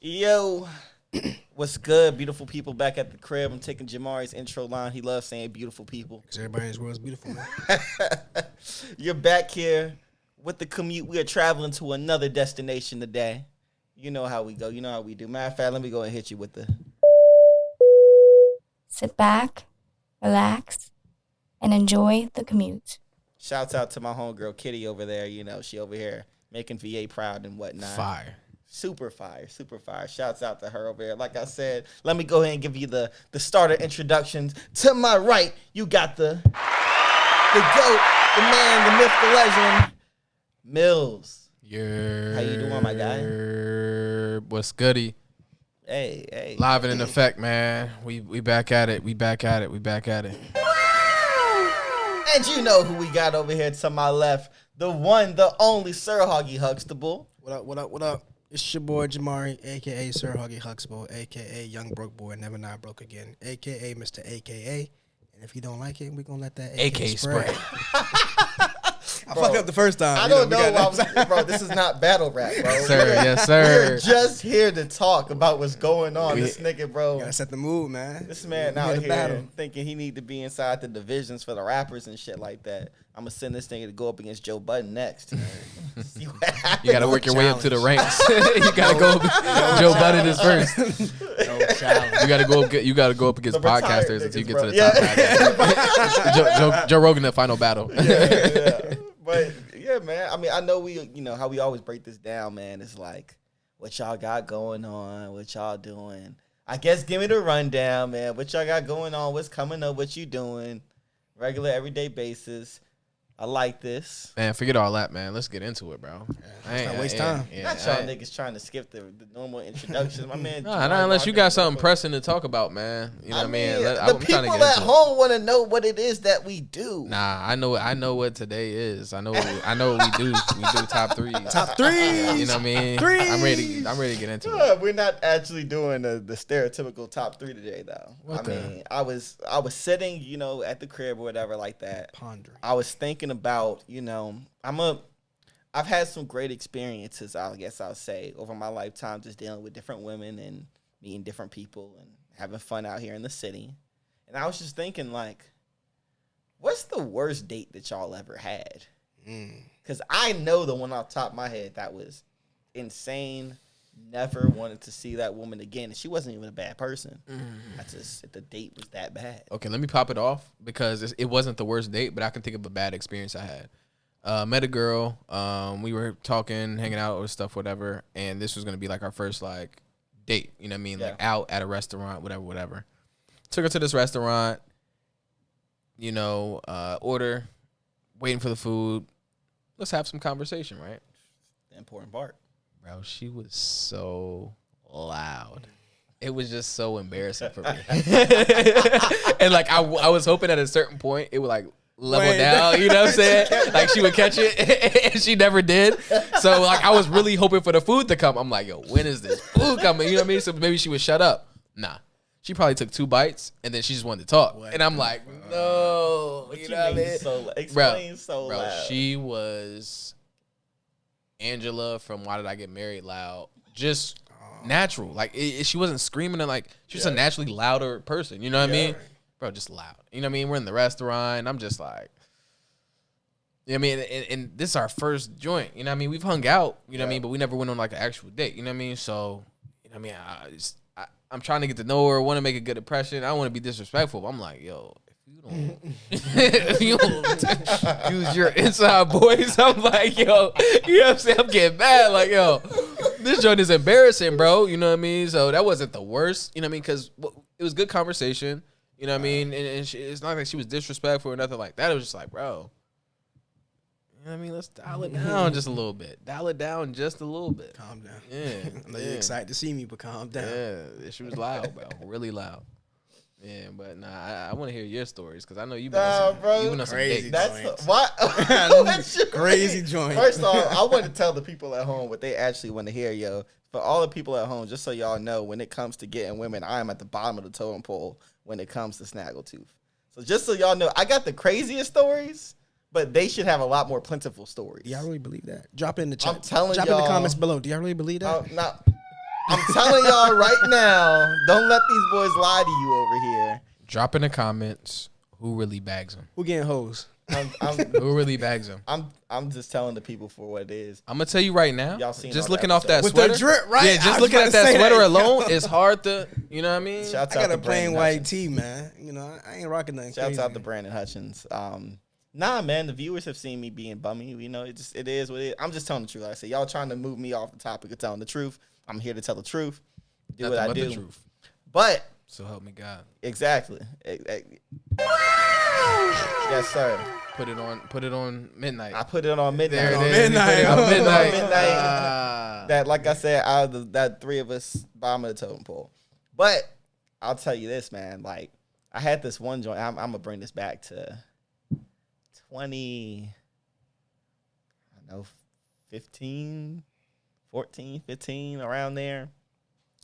Yo, what's good, beautiful people back at the crib? I'm taking Jamari's intro line. He loves saying beautiful people. Because everybody in this world is beautiful, man. You're back here with the commute. We are traveling to another destination today. You know how we go. You know how we do. Matter of fact, let me go and hit you with the... Sit back, relax, and enjoy the commute. Shouts out to my homegirl Kitty over there. You know, she over here making VA proud and whatnot. Fire. Super fire, super fire. Shouts out to her over there. Like I said, let me go ahead and give you the starter introductions. To my right, you got the GOAT, the man, the myth, the legend, Millz. Yeah. How you doing, my guy? What's goody? Hey. Live and in effect, man. We back at it. We back at it. And you know who we got over here to my left. The one, the only Sir Haugy Huxtable. What up? It's your boy Jamari, a.k.a. Sir Haugy Huxtable, a.k.a. Young Broke Boy, Never Not Broke Again, a.k.a. Mr. A.K.A. And if you don't like it, we're going to let that A.K. spread. I fucked up the first time. I don't know why I was... Bro, this is not battle rap, bro. Yes, sir. We're just here to talk about what's going on. This nigga, bro. You got to set the mood, man. This man out here thinking he need to be inside the divisions for the rappers and shit like that. I'm going to send this nigga to go up against Joe Budden next. See what happens. You got to work your way up to the ranks. You got to go up. Joe Budden is first. No challenge. You got to go up against podcasters until you get to the top. Joe Rogan, the final battle. Yeah. But yeah, man. I mean, I know how we always break this down, man. It's like, what y'all got going on? What y'all doing? I guess give me the rundown, man. What y'all got going on? What's coming up? What you doing? Regular, everyday basis. I like this. Man, forget all that, man. Let's get into it, bro. Let's not waste time. Not y'all niggas trying to skip the normal introductions. My man. Not unless you got something pressing to talk about, man. You know what I mean? The people at home want to know what it is that we do. Nah, I know what today is. I know what we do. We do top threes. Top threes. You know what I mean? Threes. I'm ready to get into it. We're not actually doing the stereotypical top three today, though. Mean, I was sitting, at the crib or whatever like that. Pondering. I was thinking about, I've had some great experiences, I guess I'll say, over my lifetime, just dealing with different women and meeting different people and having fun out here in the city. And I was just thinking, like, what's the worst date that y'all ever had? Because I know the one off the top of my head that was insane. Never wanted to see that woman again. And she wasn't even a bad person. The date was that bad. Okay, let me pop it off because it wasn't the worst date, but I can think of a bad experience I had. Met a girl. We were talking, hanging out or stuff, whatever. And this was going to be like our first like date. You know what I mean? Yeah. Like out at a restaurant, whatever. Took her to this restaurant, order, waiting for the food. Let's have some conversation, right? The important part. Bro, she was so loud. It was just so embarrassing for me. And like I was hoping at a certain point it would like level down, you know what I'm saying? Like she would catch it and she never did. So like I was really hoping for the food to come. I'm like, yo, when is this food coming? You know what I mean? So maybe she would shut up. Nah. She probably took 2 bites and then she just wanted to talk. And I'm like, no. What you know what I mean? Explain so loud. Bro, she was Angela from Why Did I Get Married loud. Just natural. Like she wasn't screaming and like she was a naturally louder person. You know what I mean? Bro, just loud. You know what I mean? We're in the restaurant and I'm just like, you know what I mean? And this is our first joint. You know what I mean? We've hung out, you know what I mean? But we never went on like an actual date. You know what I mean? So, you know what I mean? I'm trying to get to know her, want to make a good impression. I don't want to be disrespectful. But I'm like, yo, if you don't use your inside voice, I'm like, yo, you know what I'm saying? I'm getting mad. Like, yo, this joint is embarrassing, bro. You know what I mean? So that wasn't the worst, you know what I mean? Because it was good conversation, you know what I mean? And it's not like she was disrespectful or nothing like that. It was just like, bro, you know what I mean? Let's dial it down just a little bit. Dial it down just a little bit. Calm down. Yeah. I know you're excited to see me, but calm down. Yeah, she was loud, bro. Really loud. Yeah, but I want to hear your stories because I know you've been on some dates. That's what crazy joint. First off, I want to tell the people at home what they actually want to hear, yo. For all the people at home, just so y'all know, when it comes to getting women, I am at the bottom of the totem pole when it comes to SnaggleTooth. So just so y'all know, I got the craziest stories, but they should have a lot more plentiful stories. Do y'all really believe that? Drop it in the chat. I'm telling Drop y'all. In the comments below. Do y'all really believe that? I'm telling y'all right now, don't let these boys lie to you over here. Drop in the comments who really bags him. Who getting hoes? Who really bags him? I'm just telling the people for what it is. I'm gonna tell you right now. Y'all seen just all looking the off that With sweater, the drip, right? Yeah, I just was looking about at to that say sweater that. alone, it's hard to, you know what I mean? Shouts I out got to a plain Brandon white Hutchins. tee, man. You know, I ain't rocking nothing Shouts crazy. out to Brandon Hutchins. Nah, man, the viewers have seen me being bummy. You know, it is what it is. I'm just telling the truth. Like I said, y'all trying to move me off the topic of telling the truth. I'm here to tell the truth. Do Nothing what I but do. the truth. But So help me God. exactly. Yes, sir. Put it on midnight. I put it on midnight. There it On is. midnight. Put it on On midnight. midnight. Ah. That, like I said, out of that three of us, bottom of the totem pole. But I'll tell you this, man. Like, I had this one joint. I'm gonna bring this back to 15, 14, 15, around there.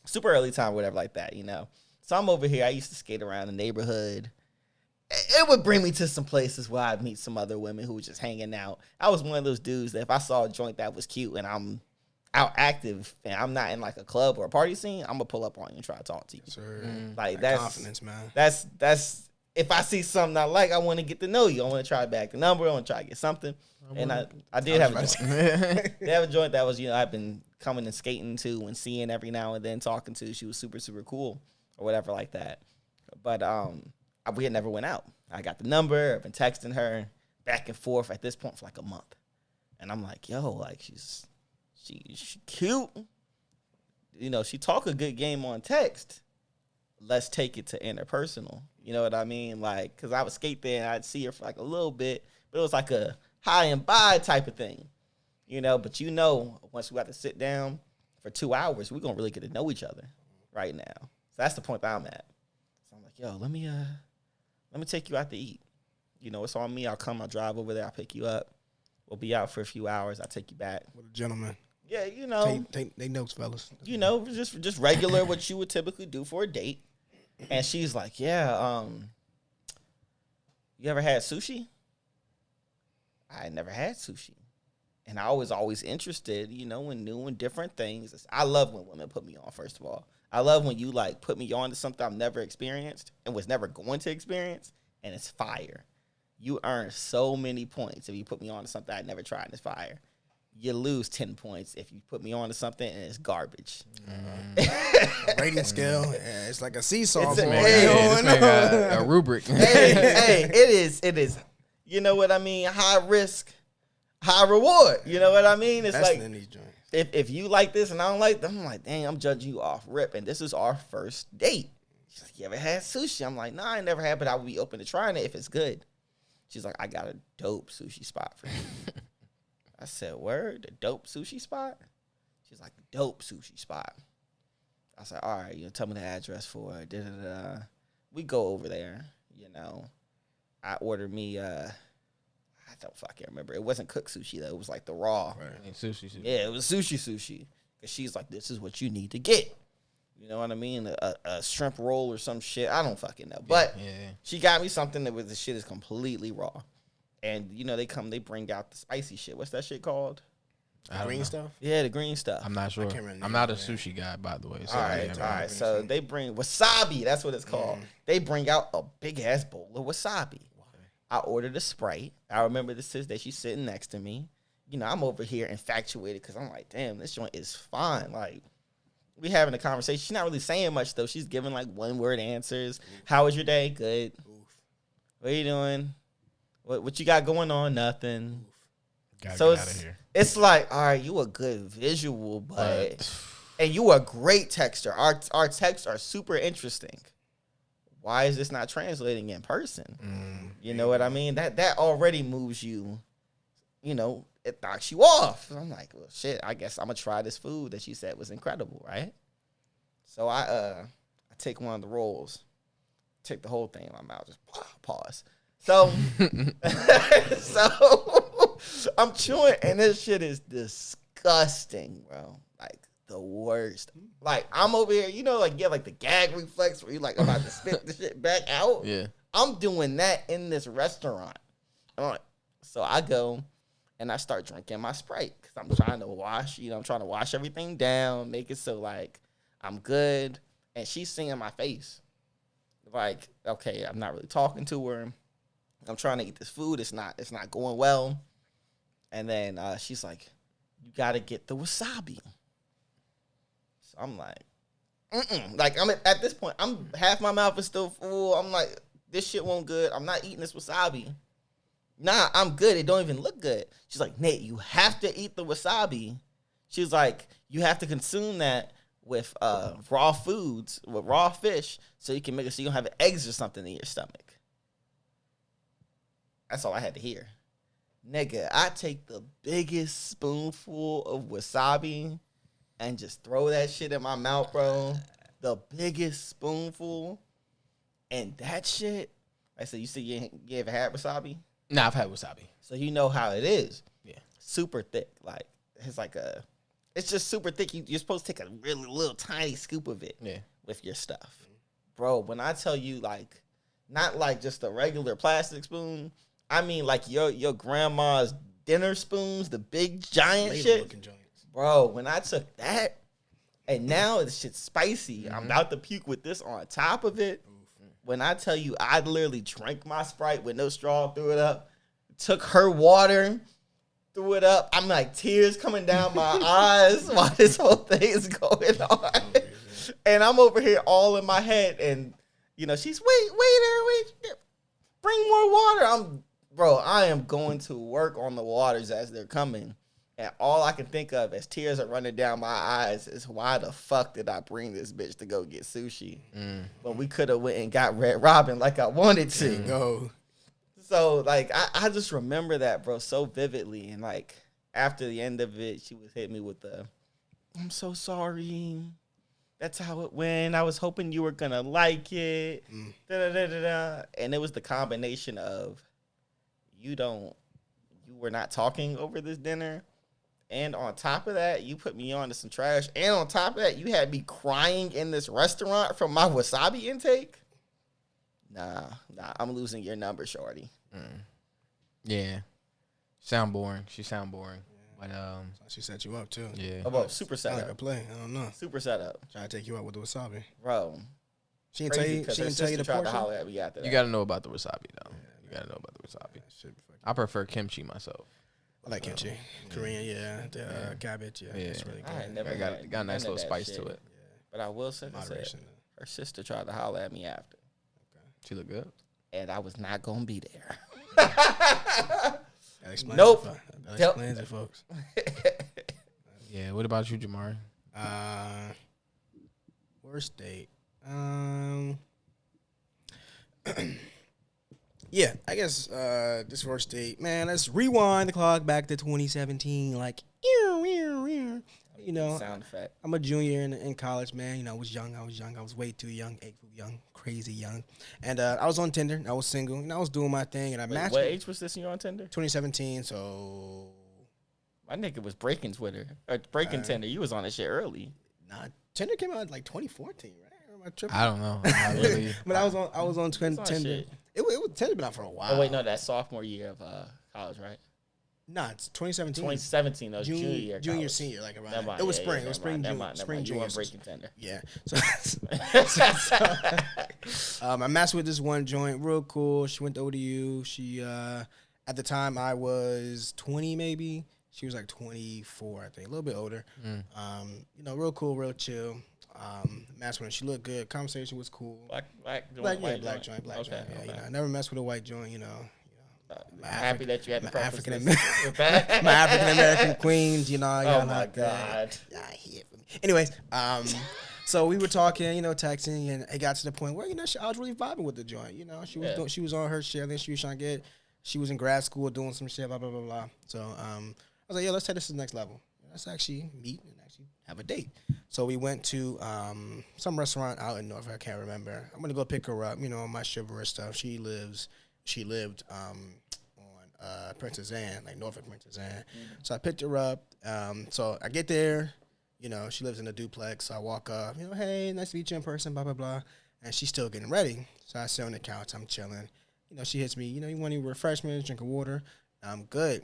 Super early time, whatever like that, you know. So I'm over here. I used to skate around the neighborhood. It would bring me to some places where I'd meet some other women who were just hanging out. I was one of those dudes that if I saw a joint that was cute and I'm out active and I'm not in like a club or a party scene, I'm gonna pull up on you and try to talk to you. Sir. Like That that's confidence, man. That's if I see something I like, I want to get to know you. I want to try back the number. I want to try to get something. And I did have a joint. They have a joint that was, you know, I've been coming and skating to and seeing every now and then, talking to. She was super, super cool or whatever like that. But we had never went out. I got the number. I've been texting her back and forth at this point for like a month. And I'm like, yo, like she's cute. You know, she talk a good game on text. Let's take it to interpersonal. You know what I mean? Like, because I would skate there and I'd see her for like a little bit, but it was like a high and by type of thing. You know, but you know, once we have to sit down for 2 hours, we're going to really get to know each other right now. So that's the point that I'm at. So I'm like, yo, let me take you out to eat. You know, it's on me. I'll drive over there. I'll pick you up. We'll be out for a few hours. I'll take you back. What a gentleman. Yeah, you know. Take notes, fellas. You know, just regular what you would typically do for a date. And she's like, yeah, you ever had sushi? I had never had sushi. And I was always interested, you know, in new and different things. I love when women put me on, first of all. I love when you, like, put me on to something I've never experienced and was never going to experience, and it's fire. You earn so many points if you put me on to something I never tried and it's fire. You lose 10 points if you put me on to something and it's garbage. Rating scale, yeah, it's like a seesaw. It's a- boy. hey, This man got a rubric. hey, it is. You know what I mean? High risk, high reward. You know what I mean? It's That's like, in these joints. if you like this and I don't like them, I'm like, dang, I'm judging you off rip. And this is our first date. She's like, you ever had sushi? I'm like, nah, I never had, but I would be open to trying it if it's good. She's like, I got a dope sushi spot for you. I said, word? The dope sushi spot? She's like, dope sushi spot. I said, all right, you tell me the address for it. Da-da-da. We go over there, you know. I ordered me, I can't remember. It wasn't cooked sushi, though. It was like the raw. Right. Sushi. Yeah, it was sushi. Because she's like, this is what you need to get. You know what I mean? A shrimp roll or some shit. I don't fucking know. But yeah. she got me something that was the shit is completely raw. And, you know, they bring out the spicy shit. What's that shit called? I don't Green know. stuff? Yeah, the green stuff. I'm not sure. can't remember I'm not a the name. sushi guy, by the way. So All right. yeah, So they bring wasabi. That's what it's called. They bring out a big ass bowl of wasabi. I ordered a Sprite. I remember this to this day. She's sitting next to me. You know, I'm over here infatuated because I'm like, damn, this joint is fine. Like, we having a conversation. She's not really saying much though. She's giving like 1-word answers. How was your day? Good. What are you doing? What you got going on? Nothing. Gotta So get out of here. it's like, all right, you a good visual, but and you a great texter. Our texts are super interesting. Why is this not translating in person? You know what I mean? That already moves you. You know, it knocks you off. I'm like, well, shit. I guess I'm gonna try this food that she said was incredible, right? So I take one of the rolls, take the whole thing in my mouth, just pause. So, I'm chewing, and this shit is disgusting, bro. Like, the worst. Like, I'm over here, you know, like, like the gag reflex where you like about to spit the shit back out. Yeah. I'm doing that in this restaurant. So I go and I start drinking my Sprite because I'm trying to wash everything down, make it so, like, I'm good. And she's seeing my face. Like, okay, I'm not really talking to her. I'm trying to eat this food. It's not going well. And then she's like, you got to get the wasabi. So I'm like, like, I'm at this point, I'm half my mouth is still full. I'm like, this shit won't good. I'm not eating this wasabi. Nah, I'm good. It don't even look good. She's like, Nate, you have to eat the wasabi. She's like, you have to consume that with raw foods, with raw fish, so you can make it so you don't have eggs or something in your stomach. That's all I had to hear. Nigga, I take the biggest spoonful of wasabi and just throw that shit in my mouth, bro. The biggest spoonful. And that shit, I said, you said you ever had wasabi? Nah, I've had wasabi. So you know how it is. Yeah. Super thick. Like, it's just super thick. You're supposed to take a really little tiny scoop of it with your stuff. Bro, when I tell you, like, not like just a regular plastic spoon, I mean like your grandma's dinner spoons, the big giant shit. Bro, when I took that, and now this shit's spicy. I'm about to puke with this on top of it. When I tell you, I literally drank my Sprite with no straw, threw it up, took her water, threw it up. I'm like, tears coming down my eyes while this whole thing is going on. And I'm over here all in my head. And, she's, wait, bring more water. I am going to work on the waters as they're coming. And all I can think of as tears are running down my eyes is why the fuck did I bring this bitch to go get sushi? When we could have went and got Red Robin like I wanted to. Go. So, like, I just remember that, bro, so vividly. And, like, after the end of it, she was hitting me with I'm so sorry. That's how it went. I was hoping you were going to like it. Da-da-da-da-da. And it was the combination of you were not talking over this dinner. And on top of that, you put me on to some trash. And on top of that, you had me crying in this restaurant from my wasabi intake. Nah, I'm losing your number, shorty. Yeah. Sound boring. She sound boring. But she set you up too. Yeah. About super setup. Like a play. I don't know. Super setup. Trying to take you out with the wasabi. Bro. She didn't tell you the tried to portion? holler at me after that. you got to know about the wasabi, though. You got to know about the wasabi. I prefer kimchi myself. I like kimchi. Korean, the cabbage, it's really good. I had never got a nice little spice shit. to it. But I will say Moderation. her sister tried to holler at me after. She look good. And I was not going to be there. That explains Nope. That explains it, folks. Yeah, what about you, Jamari? Worst date. Yeah, I guess this worst date, man, let's rewind the clock back to 2017. Like, you know, Sound effect. I'm a junior in college, man. You know, I was young. I was way too young, young, crazy young. And I was on Tinder. I was single. And I was doing my thing. And I matched. What age was this when you were on Tinder? 2017, so. My nigga was breaking Twitter. Or breaking Tinder. You was on that shit early. Nah, Tinder came out like 2014, right? Or am I tripping? I don't know. I really. But I was on Tinder. Shit. It was Tinder been out for a while. Oh, wait, no, that's sophomore year of college, right? Nah, it's 2017. 2017, that was junior year. Junior, college. senior, like around. Never mind, It was yeah, spring. yeah, It was never spring, mind, June, never mind, spring, You junior. weren't breaking Tinder. Yeah. So I matched with this one joint, real cool. She went to ODU. She at the time I was 20 maybe. She was like 24, I think, a little bit older. You know, real cool, real chill. Matched with her. She looked good. Conversation was cool. Black joint. Black joint. Okay. Yeah, you know, I never messed with a white joint. You know. I'm happy that you had the preference. My African American queens, you know. Oh my God. Yeah, here for me. Anyways, so we were talking, you know, texting, and it got to the point where, you know, I was really vibing with the joint. You know, she was on her shit. Then she was trying to get. She was in grad school doing some shit. Blah blah blah blah. So I was like, yeah, let's take this to the next level. Let's actually meet and actually have a date. So we went to some restaurant out in Norfolk. I can't remember. I'm gonna go pick her up. You know, my chivalrous stuff. She lived on Princess Anne, like Norfolk Princess Anne. So I picked her up. So I get there. You know, she lives in a duplex. So I walk up. You know, hey, nice to meet you in person. Blah blah blah. And she's still getting ready. So I sit on the couch. I'm chilling. You know, she hits me. You know, you want any refreshments? Drink of water. I'm good.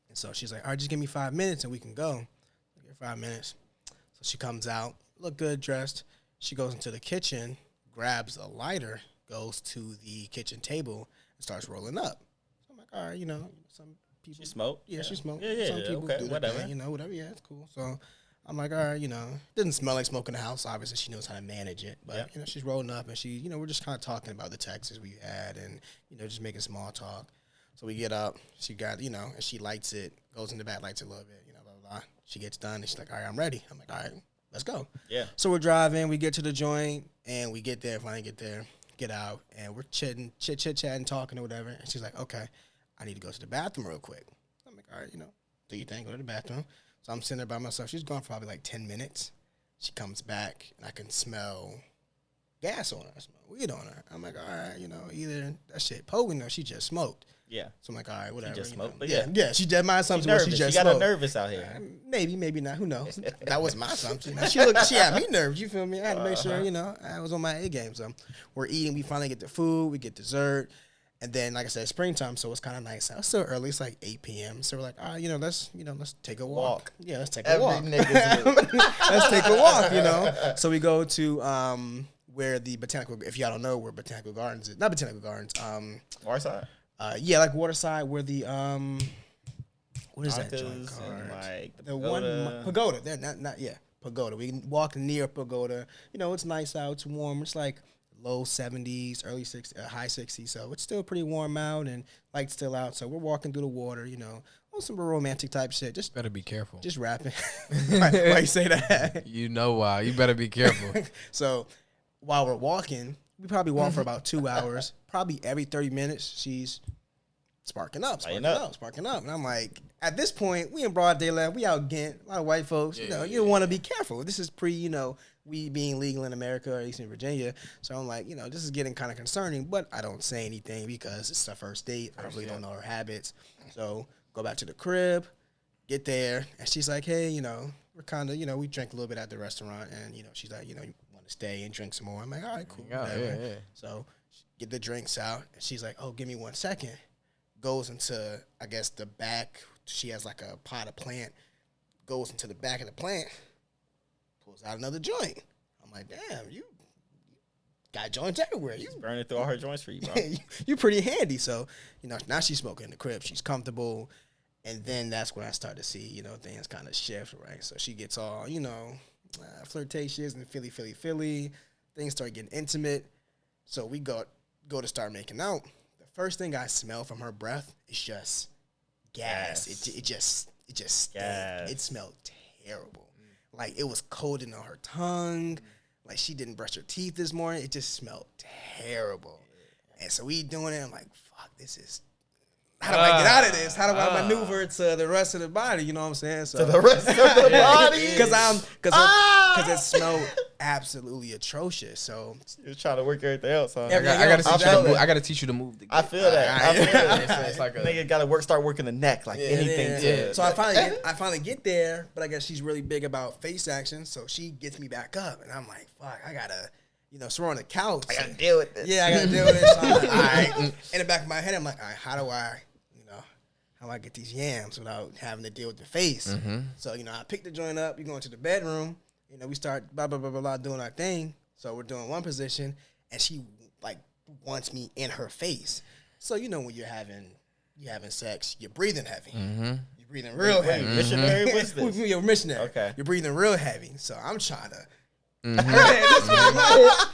And so she's like, all right, just give me 5 minutes and we can go. I give her 5 minutes. So she comes out. look good, dressed. She goes into the kitchen, grabs a lighter, goes to the kitchen table, and starts rolling up. So I'm like, all right, some people. She smoked? Yeah, she smoked. Yeah, some people okay, do whatever. that, whatever. Yeah, it's cool. So I'm like, all right, doesn't smell like smoke in the house. Obviously, she knows how to manage it. But, she's rolling up, and she, we're just kind of talking about the texts we had and, just making small talk. So we get up. She got, and she lights it, goes in the back, lights it a little bit, blah, blah, blah. She gets done, and she's like, all right, I'm ready. I'm like, all right, let's go. Yeah. So we're driving. We get to the joint, and we finally get there, get out, and we're chit-chatting, talking or whatever. And she's like, okay, I need to go to the bathroom real quick. I'm like, all right, do your thing, go to the bathroom. So I'm sitting there by myself. She's gone for probably like 10 minutes. She comes back, and I can smell gas on her. I smell weed on her. I'm like, all right, either that shit potent or she just smoked. Yeah. So I'm like, all right, whatever. She just smoked, but yeah, she did my assumption. She She just got smoked. her nervous out here. Maybe not. Who knows? That was my assumption. She had me nervous. You feel me? I had to make sure, I was on my A game. So we're eating. We finally get the food. We get dessert. And then, like I said, springtime, so it's kind of nice. It's still early. It's like 8 p.m. So we're like, let's take a walk. Yeah, let's take a walk. Let's take a walk, So we go to where the botanical, if y'all don't know where Botanical Gardens is. Not Botanical Gardens. Waterside? Yeah, like Waterside, where the, what is that Arthur's joint called? and, like, the Pagoda. They're not Pagoda. We can walk near Pagoda. It's nice out. It's warm. It's like low 70s, early 60s, high 60s. So it's still pretty warm out and light's still out. So we're walking through the water, on some romantic type shit. Just better be careful. Just rapping. Why you say that? You know why. You better be careful. So while we're walking, we probably walk for about 2 hours. Probably every 30 minutes, she's sparking up. And I'm like, at this point, we in broad daylight. We out getting a lot of white folks. You want to be careful. This is pre, we being legal in America or at least in Virginia. So I'm like, this is getting kind of concerning, but I don't say anything because it's our first date. I really don't know her habits. So go back to the crib, get there, and she's like, hey, we're kind of, we drank a little bit at the restaurant, and, she's like, you want to stay and drink some more. I'm like, all right, cool. Yeah. So get the drinks out, and she's like, oh, give me 1 second. Goes into, I guess, the back. She has like a pot of plant. Goes into the back of the plant. Pulls out another joint. I'm like, damn, you got joints everywhere. You burning through all her joints for you, bro. You pretty handy. So, now she's smoking in the crib. She's comfortable. And then that's when I start to see, things kind of shift, right? So she gets all, flirtatious and Philly. Things start getting intimate. So we go to start making out. The first thing I smell from her breath is just gas. It just gas. It smelled terrible. Like it was coating on her tongue. Like she didn't brush her teeth this morning. It just smelled terrible. And so we doing it. I'm like, fuck, this is. How do I get out of this? How do I maneuver to the rest of the body? You know what I'm saying? So, to the rest of the body? Because it smelled absolutely atrocious. So you're trying to work everything else, huh? I gotta teach you to move. I feel that. It's like nigga gotta start working the neck, like anything. Yeah. So I finally get there, but I guess she's really big about face action, so she gets me back up, and I'm like, fuck, I gotta. So we're on the couch. I gotta deal with this. Yeah, I gotta deal with this. So I'm like, all right. In the back of my head, I'm like, all right, how do I get these yams without having to deal with the face? Mm-hmm. So, I pick the joint up. We go into the bedroom. We start blah, blah, blah, blah, blah, doing our thing. So we're doing one position, and she, wants me in her face. So, when you're having sex, you're breathing heavy. Mm-hmm. You're breathing real heavy. Missionary, what's this? You're missionary. Okay. You're breathing real heavy. So I'm trying to... Mm-hmm.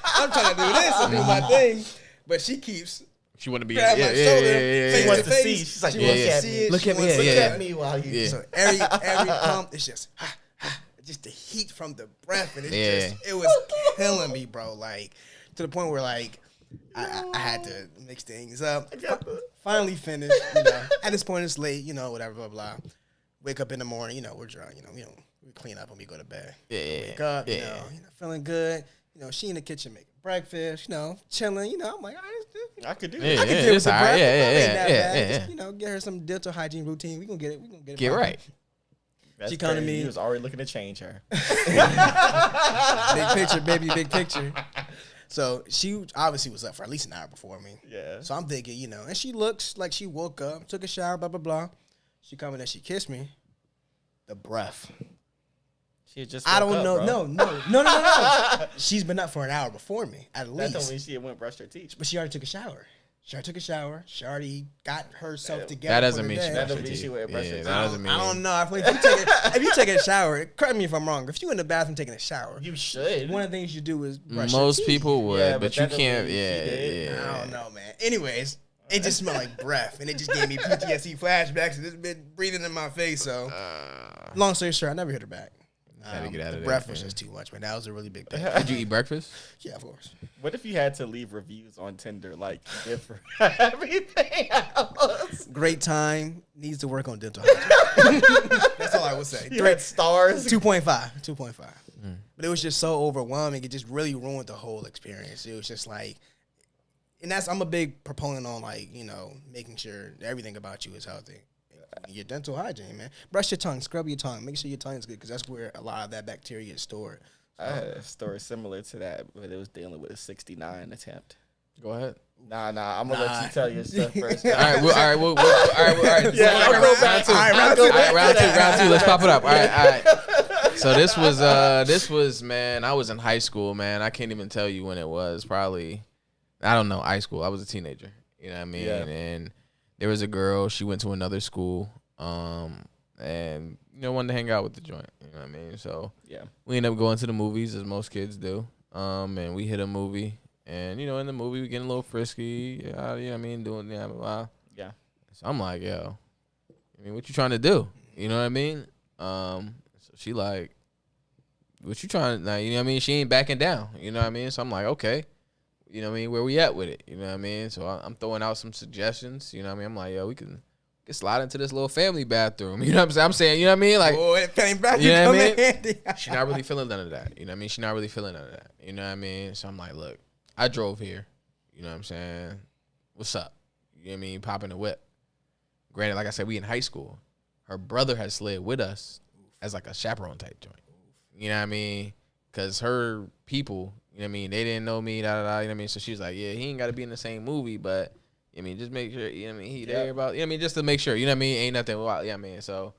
I'm trying to do this and do my thing, but she keeps. She want to be. My shoulder, She wants to see. She's like, Look at me. Look at me while you. Yeah. So every pump, it's just just the heat from the breath, and it was killing me, bro. Like to the point where I had to mix things up. Finally finished. At this point it's late. Whatever, blah blah. Wake up in the morning. We're drunk. We clean up when we go to bed. Wake up, feeling good. She in the kitchen making breakfast, chilling. I'm like, I could do I that. can deal with the breakfast. Yeah. Just, get her some dental hygiene routine. We gonna get it. Get right. That's she come to me. He was already looking to change her. Big picture, baby, big picture. So she obviously was up for at least an hour before me. Yeah. So I'm thinking, and she looks like she woke up, took a shower, blah blah blah. She come in and she kissed me. The breath. She just I don't woke know. up, bro. No. She's been up for an hour before me, at That least. don't mean she went brush her teeth. But she already took a shower. She already got herself together. That doesn't for the mean she day. brushed her That don't mean she teeth. went brush her Yeah, teeth. that doesn't mean. I don't know. If you take a shower, correct me if I'm wrong. If you in the bathroom taking a shower, You should. one of the things you do is brush Most your teeth. people would, Yeah, but but you that don't can't. mean she Yeah, did. yeah. I don't know, man. Anyways, it just smelled like breath, and it just gave me PTSD flashbacks. And it's been breathing in my face. So, long story short, I never hit her back. Had to get out of the there, breath was man. just too much, man. That was a really big thing. Did you eat breakfast? Yeah, of course. What if you had to leave reviews on Tinder, like, different everything else? Great time. Needs to work on dental hygiene. That's all I would say. You had stars. 2.5. 2.5. But it was just so overwhelming. It just really ruined the whole experience. It was just like, and I'm a big proponent on, like, making sure everything about you is healthy. Your dental hygiene, man. Brush your tongue, scrub your tongue, make sure your tongue is good, because that's where a lot of that bacteria is stored. I had a story similar to that, but it was dealing with a 69 attempt. Go ahead. Nah, I'm gonna let you tell your stuff first. All right, all right. Yeah, I'll go back. Round two. Let's pop it up. All right. So this was, man. I was in high school, man. I can't even tell you when it was. Probably, I don't know, high school. I was a teenager. You know what I mean? Yeah. And there was a girl. She went to another school, and wanted to hang out with the joint. You know what I mean? So Yeah. we ended up going to the movies, as most kids do. And we hit a movie, and in the movie we getting a little frisky. You know what I mean? Doing blah, blah. Yeah. So I'm like, yo, what you trying to do? You know what I mean? So she like, what you trying to, you know what I mean? She ain't backing down. You know what I mean? So I'm like, okay. You know what I mean? Where we at with it? You know what I mean? So I'm throwing out some suggestions. You know what I mean? I'm like, yo, we can slide into this little family bathroom. You know what I'm saying? You know what I mean? Like, Oh, it came back. you know what I mean? Handy. She not really feeling none of that. You know what I mean? She not really feeling none of that. You know what I mean? So I'm like, look, I drove here. You know what I'm saying? What's up? You know what I mean? Popping the whip. Granted, like I said, we in high school. Her brother had slid with us as like a chaperone type joint. You know what I mean? Because her people, you know what I mean, they didn't know me, you know what I mean? So she was like, yeah, he ain't got to be in the same movie, but, you know what I mean, just make sure, you know what I mean, he there about, you know what I mean, just to make sure, you know what I mean, ain't nothing wild, you know what I mean? So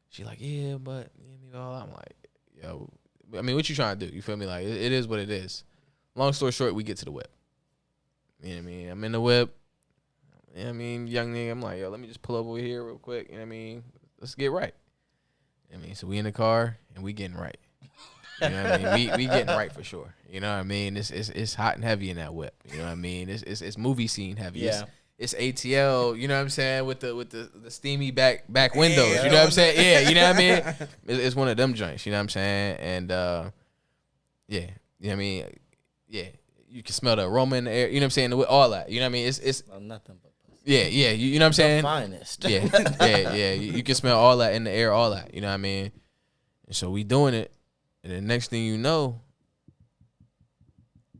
she like, yeah, but, you know what I mean, I'm like, yo, I mean, what you trying to do? You feel me? Like, it is what it is. Long story short, we get to the whip. You know what I mean? I'm in the whip. You know what I mean? Young nigga, I'm like, yo, let me just pull up over here real quick. You know what I mean? Let's get right. You know what I mean? So we in the car, and we getting right. You know what I mean? We getting right for sure. You know what I mean? It's hot and heavy in that whip. You know what I mean? It's movie scene heavy. Yeah. It's ATL, you know what I'm saying, with the steamy back windows. You know what I'm saying? Yeah, you know what I mean? It's one of them joints, you know what I'm saying? And yeah, you know what I mean? Yeah. You can smell the aroma in the air, you know what I'm saying? All that. You know what I mean? It's Well, nothing but pussy. yeah, you know what I'm saying? The finest. Yeah. You can smell all that in the air, all that. You know what I mean? And so we doing it, and the next thing you know,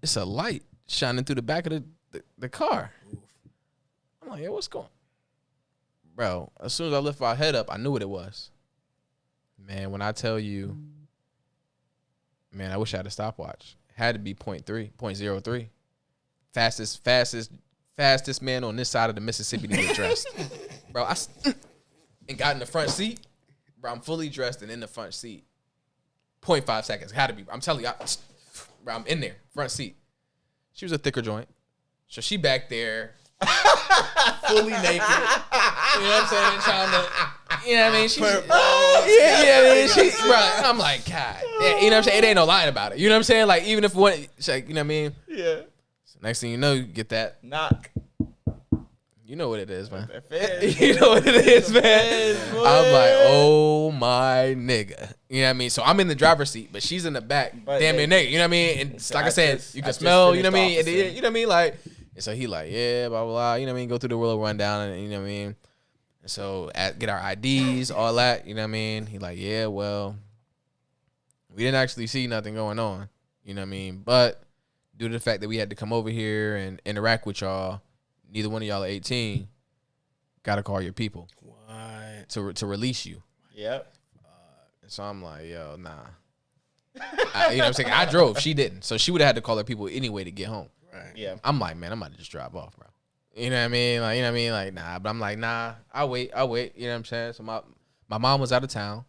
it's a light shining through the back of the car. I'm like, yo, what's going on? Bro, as soon as I lift my head up, I knew what it was. Man, when I tell you, man, I wish I had a stopwatch. Had to be 0.03. Fastest man on this side of the Mississippi to get dressed. Bro, and got in the front seat. Bro, I'm fully dressed and in the front seat. 0.5 seconds. Had to be. I'm telling you, bro, I'm in there, front seat. She was a thicker joint. So she back there, fully naked. You know what I'm saying? Trying to, you know what I mean? She, bro, I'm like, God. Yeah, you know what I'm saying? It ain't no lying about it. You know what I'm saying? Like, even if one, she's like, you know what I mean? Yeah. So next thing you know, you get that. Knock. You know what it is, man. Fed, You know what it is, man. I'm like, oh my nigga. You know what I mean? So I'm in the driver's seat, but she's in the back, But damn near naked. You know what I mean? And So like I said, you can just smell, you know what I finished mean? And, officing. you know what I mean? Like, and so he like, yeah, blah, blah, blah. You know what I mean? Go through the world rundown, and you know what I mean? And so get our IDs, all that. You know what I mean? He like, yeah, well, we didn't actually see nothing going on. You know what I mean? But due to the fact that we had to come over here and interact with y'all, neither one of y'all are 18. Gotta call your people What? to release you. Yep. So I'm like, yo, nah. You know what I'm saying? I drove. She didn't. So she would have had to call her people anyway to get home. Right. Yeah. I'm like, man, I'm about to just drive off, bro. You know what I mean? Like, you know what I mean? Like, nah. But I'm like, nah, I'll wait. You know what I'm saying? So my mom was out of town.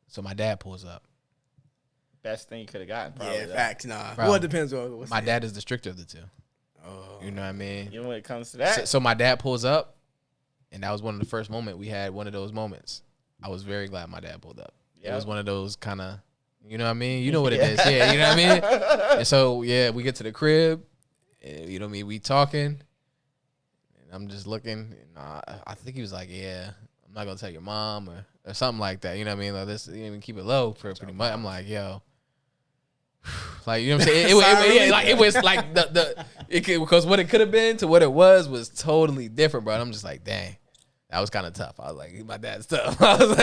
So my dad pulls up. best thing you could have gotten. Probably, Yeah, though. facts. Nah. Bro, Well, it depends on what's My dad is the stricter of the two. Oh. You know what I mean? You know, when it comes to that, So my dad pulls up, and that was one of the first moments we had. One of those moments. I was very glad my dad pulled up. It was one of those kind of, you know what I mean? You know what it is. Yeah, you know what I mean? And so, yeah, we get to the crib, and, you know what I mean? We talking, and I'm just looking. And I think he was like, yeah, I'm not going to tell your mom or something like that. You know what I mean? Like, this, you know, keep it low for pretty much. I'm like, yo. Like, you know what I'm saying? It was like because what it could have been to what it was totally different, bro. And I'm just like, dang, that was kind of tough. I was like, my dad's tough. I was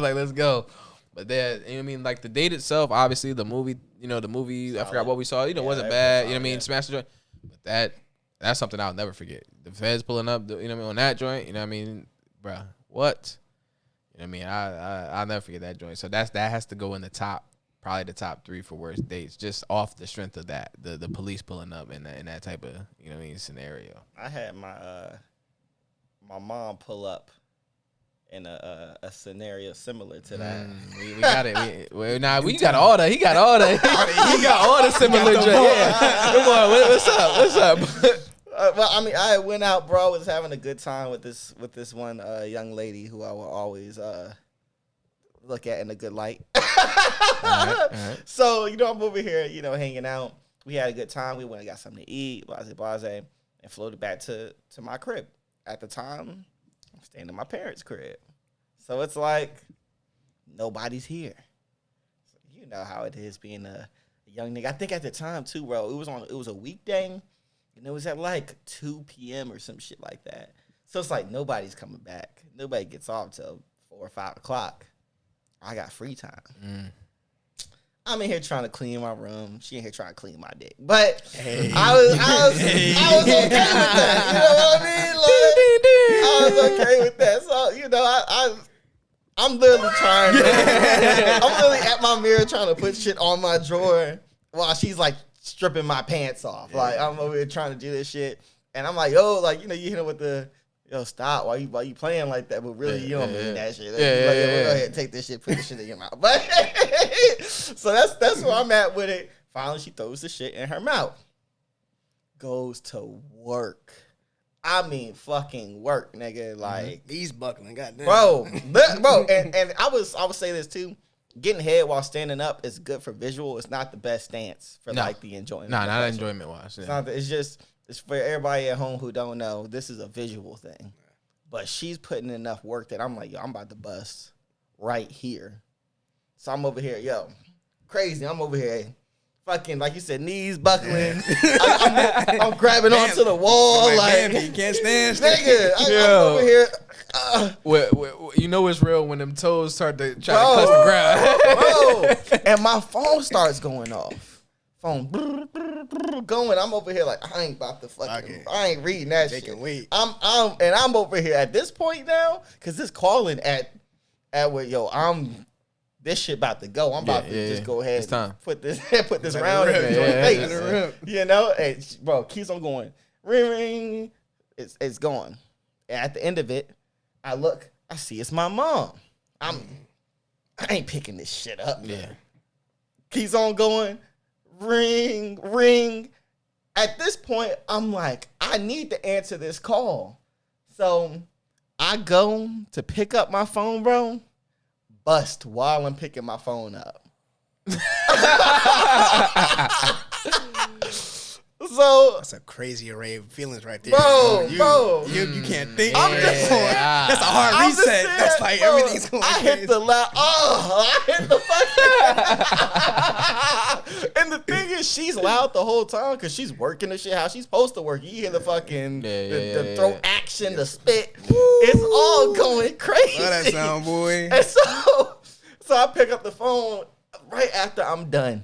like, let's go. But then, you know what I mean? Like the date itself, obviously the movie, I forgot what we saw, wasn't bad. You know what I mean? Smash the joint. But that's something I'll never forget. The feds pulling up, you know what I mean, on that joint, you know what I mean? Bruh, what? You know what I mean? I'll never forget that joint. So that has to go in the top. Probably the top 3 for worst dates, just off the strength of that, the police pulling up in that type of, you know what I mean, scenario. I had my mom pull up in a scenario similar to that. We got it. We got all the. He got all the. He got all the similar. Yeah. Come on, what's up? Well, I mean, I went out, bro. Was having a good time with this one young lady who I will always look at in a good light. All right. So, I'm over here, hanging out. We had a good time. We went and got something to eat, blase, and floated back to my crib. At the time, I'm staying in my parents' crib. So it's like, nobody's here. So you know how it is being a young nigga. I think at the time, too, bro, it was a weekday, and it was at like 2 p.m. or some shit like that. So it's like, nobody's coming back. Nobody gets off till 4 or 5 o'clock. I got free time. I'm in here trying to clean my room. She in here trying to clean my dick. But I was okay with that. You know what I mean? Like, I was okay with that. So, I'm literally trying to, I'm literally at my mirror trying to put shit on my drawer while she's like stripping my pants off. Like, I'm over here trying to do this shit. And I'm like, yo, like, you hit her with the, yo, stop. Why you playing like that? But really, you don't mean that shit. Go ahead, take this shit, put this shit in your mouth. But so that's where I'm at with it. Finally, she throws the shit in her mouth. Goes to work. I mean, fucking work, nigga. Like he's buckling, goddamn, bro. And I would say this too. Getting head while standing up is good for visual. It's not the best stance for like the enjoyment. No, not enjoyment wise. Yeah. It's for everybody at home who don't know. This is a visual thing, but she's putting enough work that I'm like, yo, I'm about to bust right here. So I'm over here, yo, crazy. I'm over here, fucking like you said, knees buckling. I'm grabbing onto the wall like you can't stand. Nigga, I'm over here. You know it's real when them toes start to try to touch the ground. Bro, and my phone starts going off. Phone going. I'm over here like I ain't about to fucking. I ain't reading that shit. Wait. I'm over here at this point now because this calling at where this shit about to go. I'm about to just go ahead and put this round in his face. You know, and bro, keeps on going. Ring ring. It's going. And at the end of it, I look. I see it's my mom. I ain't picking this shit up. Yeah. Keeps on going. Ring, ring. At this point, I'm like, I need to answer this call. So I go to pick up my phone, bro. Bust while I'm picking my phone up. So that's a crazy array of feelings right there. Bro, you can't think. That's a hard reset. Saying, that's like bro, everything's going crazy. Hit the loud. I hit the fucking. And the thing is, she's loud the whole time because she's working the shit how she's supposed to work. You hear the fucking the throat action, the spit. It's all going crazy. Love that sound, boy. And so I pick up the phone right after I'm done.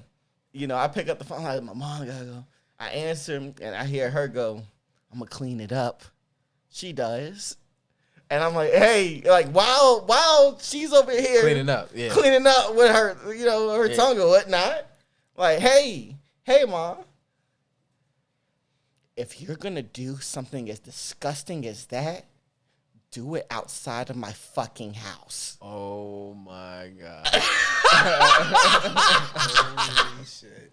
I pick up the phone like my mom gotta go. I answer and I hear her go, I'm gonna clean it up. She does. And I'm like, hey, like while she's over here cleaning up with her, her tongue or whatnot. Like, hey, mom. If you're gonna do something as disgusting as that, do it outside of my fucking house. Oh my god. Holy shit.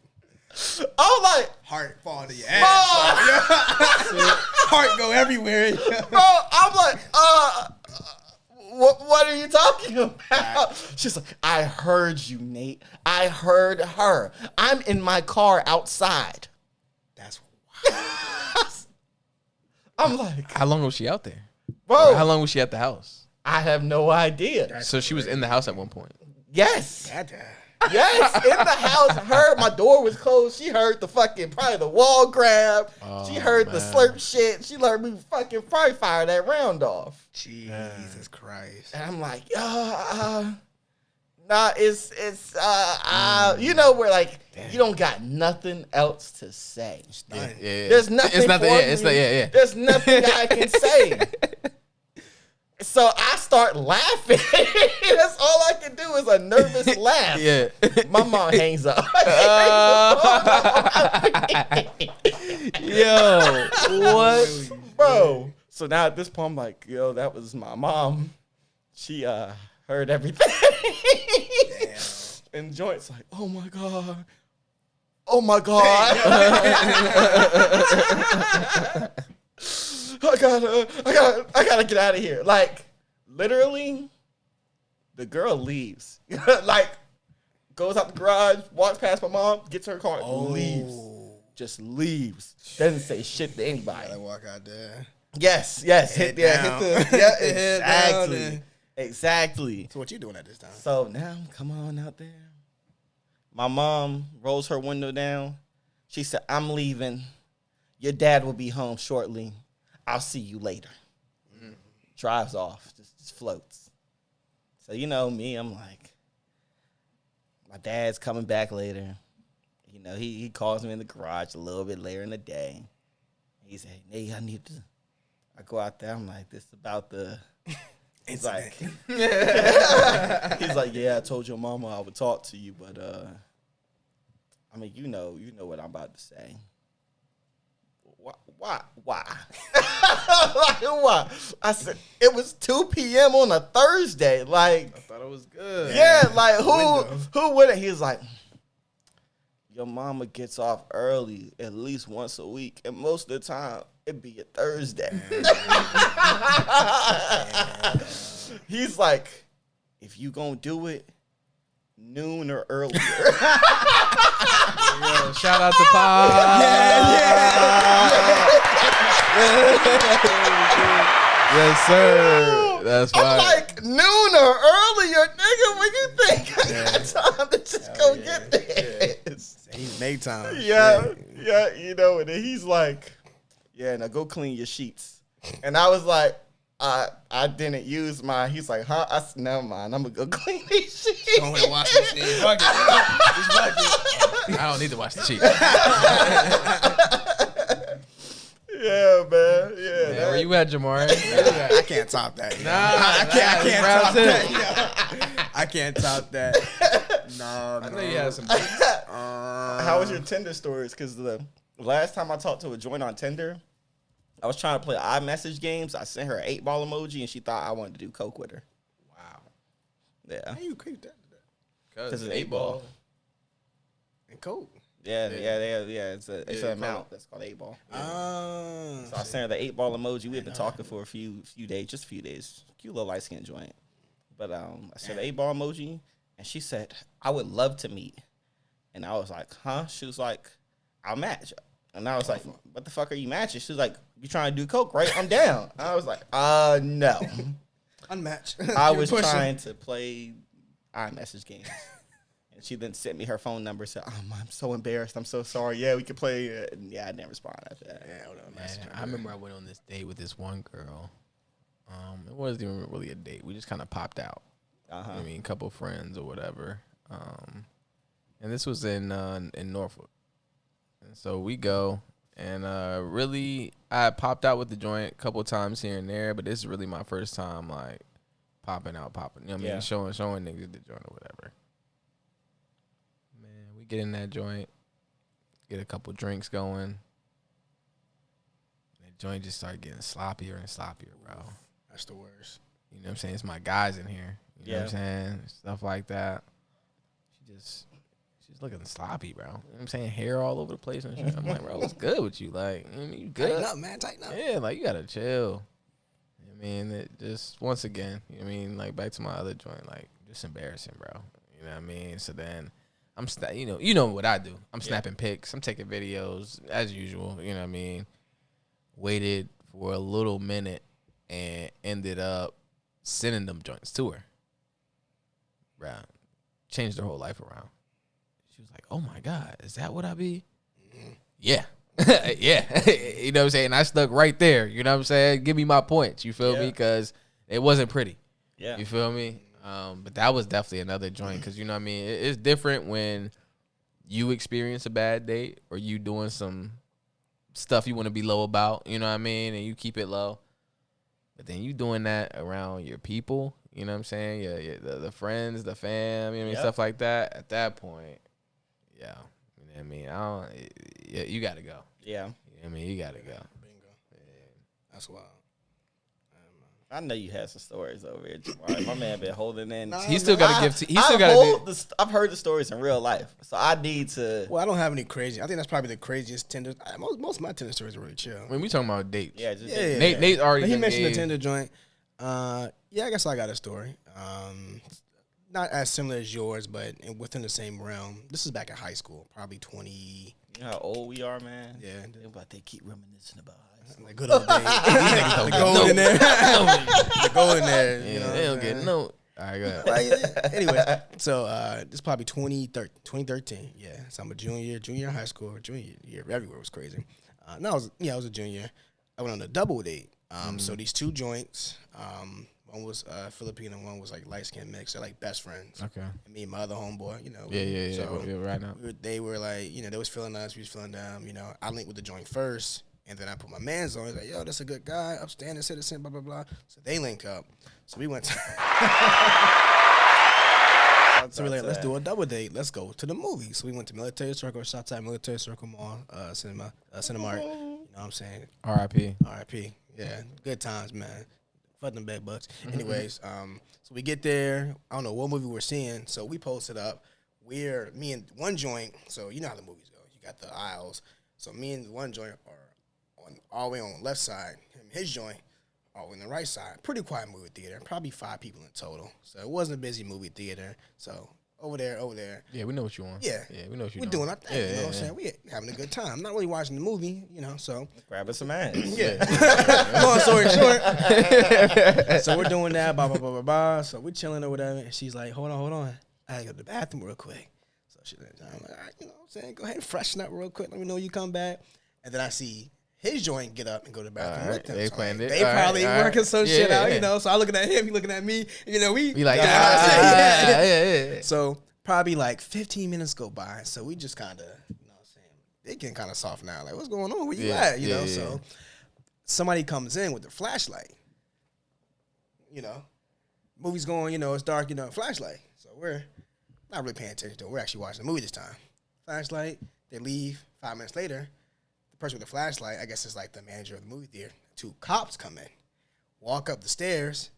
I'm like, Heart fall to your ass. Heart go everywhere. bro, I'm like, what are you talking about? She's like, I heard you, Nate. I heard her. I'm in my car outside. That's I'm like, How long was she out there? bro, Or how long was she at the house? I have no idea. So she was in the house at one point. Yes. goddamn. Yes, in the house. Heard my door was closed. She heard the fucking, probably the wall grab. Oh, she heard the man. slurp shit. She heard me fucking probably fire that round off. Jesus Christ. And I'm like, nah, it's you know, where like, you don't got nothing else to say. Yeah. There's nothing. It's nothing. for Yeah, it's me. not. Yeah. There's nothing I can say. So I start laughing. That's all I can do is a nervous laugh. Yeah. My mom hangs up. Yo, what? Bro. So now at this point, I'm like, yo, that was my mom. She heard everything. And Joint's like, oh my God. Oh my God. I gotta get out of here. Like, literally, the girl leaves. Like, goes out the garage, walks past my mom, gets her car, leaves. Just leaves. Doesn't say shit to anybody. Gotta walk out there. Yes. Exactly. Exactly. So what you doing at this time? So now I'm coming on out there. My mom rolls her window down. She said, I'm leaving. Your dad will be home shortly. I'll see you later. Drives off. Just floats. So you know me, I'm like, my dad's coming back later. You know, he calls me in the garage a little bit later in the day. He said, Nate, I go out there, I'm like, this is about the... He's like, yeah, I told your mama I would talk to you, but I mean, you know what I'm about to say. Why? Like, why? I said it was 2 p.m. on a Thursday. Like, I thought it was good. yeah, like who would it? He was like, your mama gets off early at least once a week, and most of the time it'd be a Thursday. He's like, if you gonna do it, noon or earlier. Yo, shout out to Pop. Yes, sir. That's I'm fine. like, noon or earlier, nigga. When you think I got time to just go get this? He's nighttime. Yeah, you know. And then he's like, yeah, now go clean your sheets. And I was like, I didn't use my. He's like, huh? I said, never mind. I'm gonna go clean these sheets. Go and wash the sheets. Fuck it. I don't need to watch the sheet. Yeah, man. Yeah. Man, where you at, Jamari? I can't top that. I can't top that. I can't top that. No, I know you had some. How was your Tinder stories? Because the last time I talked to a joint on Tinder, I was trying to play iMessage games. I sent her an 8-ball emoji, and she thought I wanted to do coke with her. Wow. Yeah. How you creep that? Because it's 8-ball. And coke. Yeah. It's an amount that's called 8-ball. So I sent her the 8-ball emoji. We had been talking for a few days, just a few days. Cute little light skin joint. But I sent the 8-ball emoji, and she said, I would love to meet. And I was like, huh? She was like, I'll match. And I was like, what the fuck are you matching? She was like, you trying to do coke, right? I'm down. I was like, no. Unmatched. I was trying to play iMessage games. And she then sent me her phone number, said, I'm so embarrassed. I'm so sorry. Yeah, we could play it. And yeah, I didn't respond after that. Man, I remember I went on this date with this one girl. It wasn't even really a date. We just kind of popped out. I mean, a couple friends or whatever. And this was in Norfolk. And so we go, and really, I popped out with the joint a couple times here and there, but this is really my first time, like, popping. You know what I mean? Showing niggas the joint or whatever. Man, we get in that joint, get a couple drinks going. The joint just started getting sloppier and sloppier, bro. That's the worst. You know what I'm saying? It's my guys in here. You know what I'm saying? Stuff like that. She's looking sloppy, bro. You know what I'm saying? Hair all over the place and shit. I'm like, bro, what's good with you? Like, you good? Tighten up, man. Tighten up. Yeah, like, you gotta chill. I mean, it just, once again, you know what I mean? Like, back to my other joint, like, just embarrassing, bro. You know what I mean? So then, you know what I do. I'm snapping pics. I'm taking videos, as usual. You know what I mean? Waited for a little minute and ended up sending them joints to her. Bro, changed her whole life around. She was like, oh, my God, is that what I be? Mm-hmm. Yeah. Yeah. You know what I'm saying? I stuck right there. You know what I'm saying? Give me my points. You feel me? Because it wasn't pretty. Yeah. You feel me? But that was definitely another joint because, you know what I mean? It's different when you experience a bad date or you doing some stuff you want to be low about, you know what I mean? And you keep it low. But then you doing that around your people, you know what I'm saying? The friends, the fam, you know what I mean? Stuff like that. At that point, you know what I mean? You got to go. Yeah. You know what I mean? You got to go. Bingo. Yeah. That's wild. I know you had some stories over here, Jamar. My man been holding in. He still got to give. I've heard the stories in real life, so I need to. Well, I don't have any crazy. I think that's probably the craziest Tinder. Most of my Tinder stories are really chill. When we talking about dates, Nate already. He mentioned the Tinder joint. I guess I got a story. Not as similar as yours, but within the same realm. This is back in high school, probably 20. You know how old we are, man. Yeah, they keep reminiscing about high school. Like good old days. The gold in there. The gold in there. Yeah, you know, they don't get no. All right, go ahead. Well, anyway, so this is probably 2013. Yeah, so I'm a junior in high school. Junior year everywhere was crazy. I was a junior. I went on a double date. So these two joints. One was Filipino, one was like light skin mix. They're like best friends. Okay. And me and my other homeboy, you know. Yeah. So right now. They were like, you know, they was feeling us, we was feeling them. You know, I linked with the joint first. And then I put my mans on. He's like, yo, that's a good guy, upstanding citizen, blah, blah, blah. So they link up. So we went to... So we're like, let's do a double date. Let's go to the movies. So we went to Military Circle, shout out Military Circle Mall, Cinemark. You know what I'm saying? R.I.P. Yeah, good times, man. Fuck them bad bucks. Anyways, so we get there. I don't know what movie we're seeing. So we posted up. Me and one joint. So you know how the movies go. You got the aisles. So me and one joint are all the way on the left side, his joint all the way on the right side. Pretty quiet movie theater, probably 5 people in total. So it wasn't a busy movie theater. So over there. Yeah, we know what you want. Yeah, we know what you're doing. We're doing our thing. You know what I'm saying? We having a good time. I'm not really watching the movie, you know. So grabbing some ass. Yeah. Long story short. So we're doing that. Blah blah blah blah blah. So we're chilling or whatever. And she's like, hold on. I gotta go to the bathroom real quick. So I'm like, all right, you know what I'm saying? Go ahead and freshen up real quick. Let me know when you come back. And then I see his joint get up and go to the bathroom with them. They planned it. They probably working some shit out, you know. So I looking at him, he looking at me. You know, we like, yeah. So probably like 15 minutes go by. So we just kind of, you know what I'm saying, they getting kind of soft now. Like, what's going on? Where you at? You know, so somebody comes in with their flashlight. You know, movie's going, you know, it's dark, you know, flashlight. So we're not really paying attention to it. We're actually watching the movie this time. Flashlight, they leave. 5 minutes later, the person with the flashlight, I guess it's like the manager of the movie theater, 2 cops come in, walk up the stairs,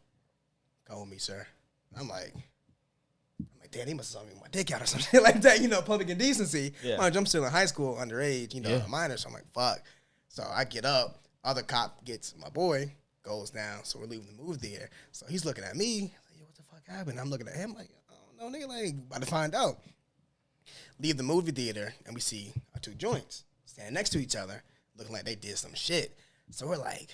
come with me, sir. I'm like, damn, he must have saw me with my dick out or something like that, you know, public indecency. Yeah. I'm still in high school, underage, you know, a minor, so I'm like, fuck. So I get up, other cop gets my boy, goes down, so we're leaving the movie theater. So he's looking at me, like, yo, what the fuck happened? I'm looking at him like, I don't know, nigga, like, about to find out. Leave the movie theater, and we see our 2 joints standing next to each other, looking like they did some shit. So we're like,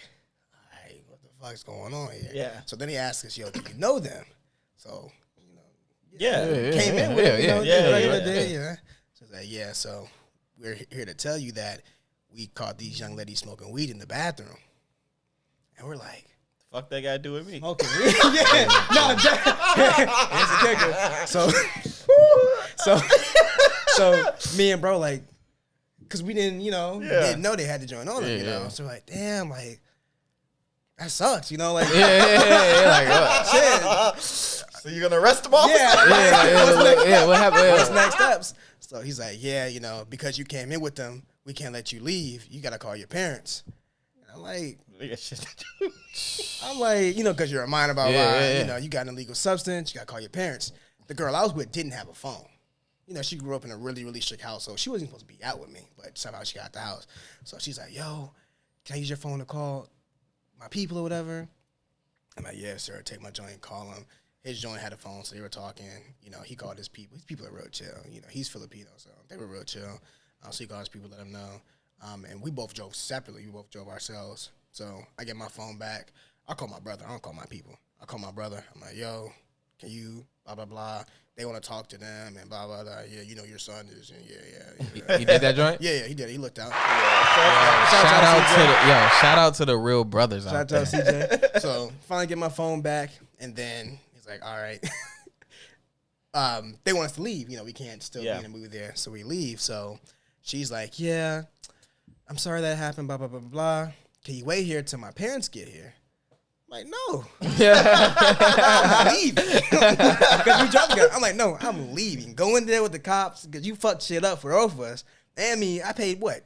all right, what the fuck's going on here? Yeah. So then he asks us, yo, do you know them? So, you know, came in with it, you know, regular day, yeah. So he's like, yeah, so we're here to tell you that we caught these young ladies smoking weed in the bathroom. And we're like, fuck that guy do with me. Okay. Here's the kicker. So me and bro, like, because we didn't, you know, didn't know they had to join on them, you know. So we're like, damn, like, that sucks, you know, like, like, shit. So you're gonna arrest them all? Yeah. What happened? What's next steps? So he's like, yeah, you know, because you came in with them, we can't let you leave. You gotta call your parents. And I'm like, Nigga, shit. because you're a minor about you got an illegal substance. You got to call your parents. The girl I was with didn't have a phone. She grew up in a really, really strict household. She wasn't supposed to be out with me, but somehow she got out the house. So she's like, yo, can I use your phone to call my people or whatever? I'm like, yeah, sir. Take my joint, call him. His joint had a phone, so they were talking. He called his people. His people are real chill. He's Filipino, so they were real chill. So he called his people, let them know. And we both drove separately. We both drove ourselves. So I get my phone back. I call my brother. I don't call my people. I call my brother. I'm like, yo, can you blah, blah, blah. They want to talk to them and blah, blah, blah. Yeah, your son is. And yeah. He did that joint? Yeah, he did. He looked out. Shout out to the real brothers out there. Shout out CJ. So finally get my phone back, and then he's like, all right. They want us to leave. We can't still be in the movie there. So we leave. So she's like, yeah, I'm sorry that happened, blah, blah, blah, blah. Can you wait here till my parents get here? I'm like, no. I'm leaving. Because we dropped together. I'm like, no, I'm leaving. Go in there with the cops because you fucked shit up for both of us. And me, I paid what?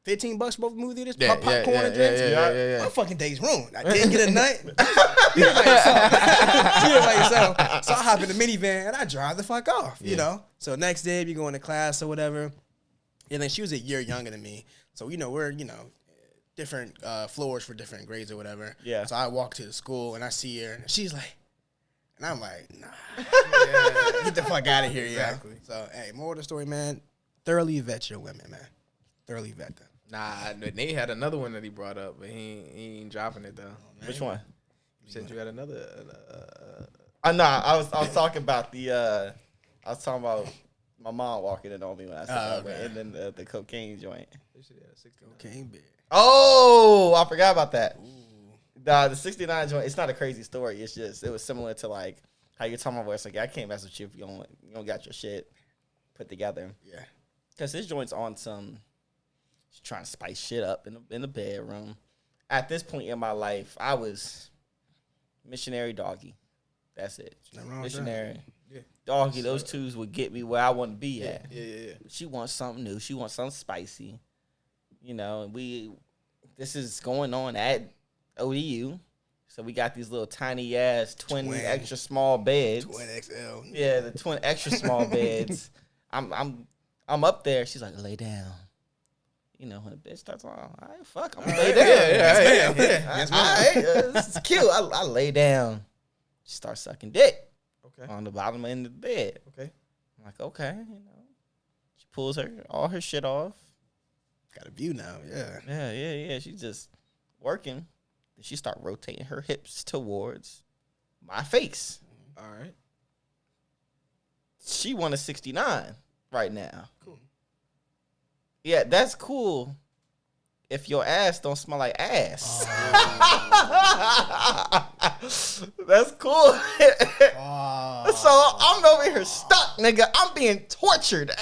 $15 for both movie theaters? Popcorn and drinks? Yeah. My fucking day's ruined. I didn't get a nut. You did it by yourself. So I hop in the minivan and I drive the fuck off, So next day, we go into class or whatever. And then she was a year younger than me. So, we're, different floors for different grades or whatever. Yeah. So I walk to the school and I see her and she's like, and I'm like, nah. Get the fuck out of here, exactly. So, hey, more of the story, man. Thoroughly vet your women, man. Thoroughly vet them. Nah, Nate had another one that he brought up, but he ain't dropping it though. Oh, which one? You said you had another. I was talking about I was talking about my mom walking in on me when I said that, and then the cocaine joint. Cocaine bed. Oh, I forgot about that. The 69 joint. It's not a crazy story. It's just it was similar to like how you're talking about. It's like I can't mess with you if you don't got your shit put together. Yeah. Because this joint's on some. She's trying to spice shit up in the bedroom. At this point in my life, I was missionary doggy. That's it. Missionary. Yeah. Doggy, those twos would get me where I want to be at. Yeah. She wants something new. She wants something spicy. This is going on at ODU. So we got these little tiny ass twin extra small beds. Twin XL. Yeah, the twin extra small beds. I'm up there. She's like, lay down. When the bitch starts on, all right, fuck, I'm gonna lay down. Yeah. All right, this is cute. I lay down. She starts sucking dick. Okay. On the bottom end of the bed. Okay. I'm like, okay, She pulls all her shit off. Got a view now, yeah. Yeah. She's just working. Then she start rotating her hips towards my face. All right. She won a 69 right now. Cool. Yeah, that's cool. If your ass don't smell like ass. That's cool. So I'm over here stuck, nigga. I'm being tortured.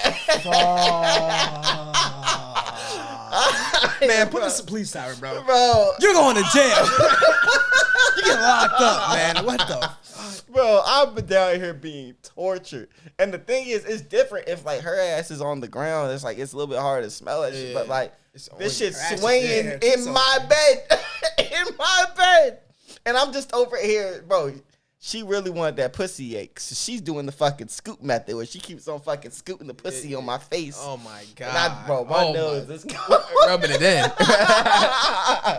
Man, put this police siren, bro. Bro. You're going to jail. You get locked up, man. What the fuck? Bro, I've been down here being tortured. And the thing is, it's different if, like, her ass is on the ground. It's, like, it's a little bit harder to smell that shit. But, like, this shit's swinging in my bed. In my bed. And I'm just over here, bro. She really wanted that pussy ache. So she's doing the fucking scoop method where she keeps on fucking scooting the pussy on my face. Oh my God. And my nose is rubbing it in.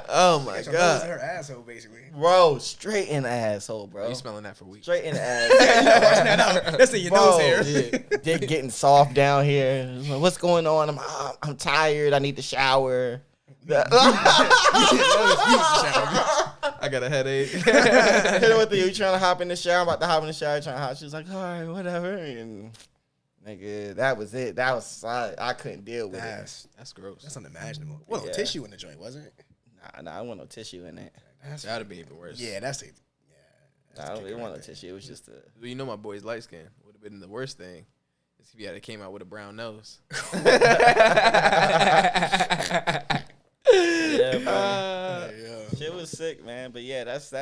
Oh my God. Her asshole, basically. Bro, straight in the asshole, bro. You smelling that for weeks. Straight in the asshole. That's in your nose hair. Yeah. Dick getting soft down here. Like, what's going on? I'm tired. I need to shower. I got a headache. Hit her with you trying to hop in the shower. I'm about to hop in the shower. Trying to hop. She was like, all right, whatever. And nigga, that was it. That was I couldn't deal with it. That's gross. That's unimaginable. Well, no tissue in the joint, wasn't it? Nah, I want no tissue in it. That'd be even worse. Yeah, that's it. Yeah, I don't want no tissue. It was just a. Well, you know my boy's light skin. Would have been the worst thing. Is if he had came out with a brown nose. Yeah, shit was sick, man. But yeah, that's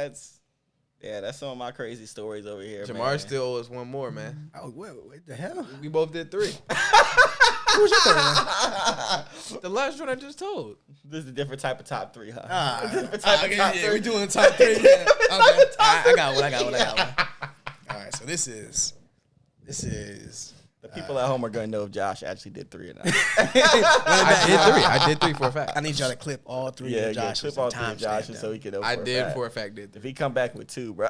Yeah, that's some of my crazy stories over here. Jamar man. still owes one more, man. Oh, what the hell? We both did 3. Who was your third one? The last one I just told. This is a different type of top 3, huh? Okay, we doing top 3. Yeah. Okay, I got one. All right, so this is. The people at home are gonna know if Josh actually did 3 or not. I did 3 for a fact. I need y'all to clip all 3 of Josh's. Clip all 3 of Josh's so he can know. I did fact. for a fact. Did If he come back with 2, bro.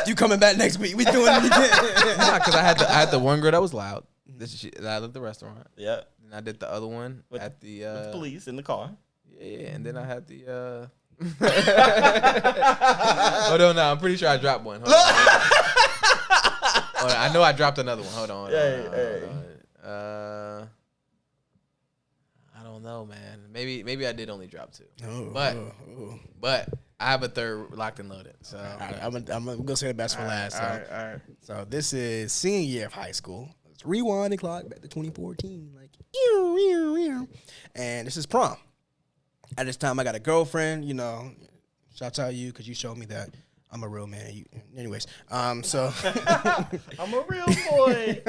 You coming back next week? We doing it again. Nah, because I had the one girl that was loud. That I left the restaurant. Yeah. And I did the other one at the with the police in the car. Yeah, and then I had the Hold on, now I'm pretty sure I dropped one. Hold on, I know I dropped another one. Hold on. I don't know, man. Maybe I did only drop 2. But I have a third locked and loaded. So I'm gonna say the best for last. All right. So this is senior year of high school. Let's rewind the clock back to 2014. Like, and this is prom. At this time, I got a girlfriend. You know, shout out you because you showed me that I'm a real man. Anyways, so I'm a real boy.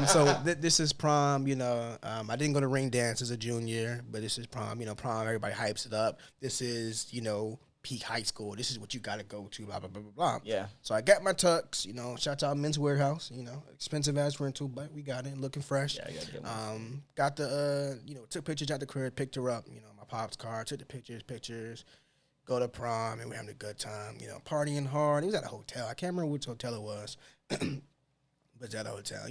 So this is prom. You know, I didn't go to ring dance as a junior, but this is prom. You know, prom. Everybody hypes it up. This is peak high school. This is what you got to go to. Blah blah blah blah blah. Yeah. So I got my tux. You know, shout out Men's Warehouse. You know, expensive ass rental, but we got it. Looking fresh. Yeah, I gotta get one. Got the took pictures at the crib, picked her up. You know, my pop's car. Took the pictures. Go to prom, and we're having a good time, partying hard. It was at a hotel. I can't remember which hotel it was, but it's at a hotel,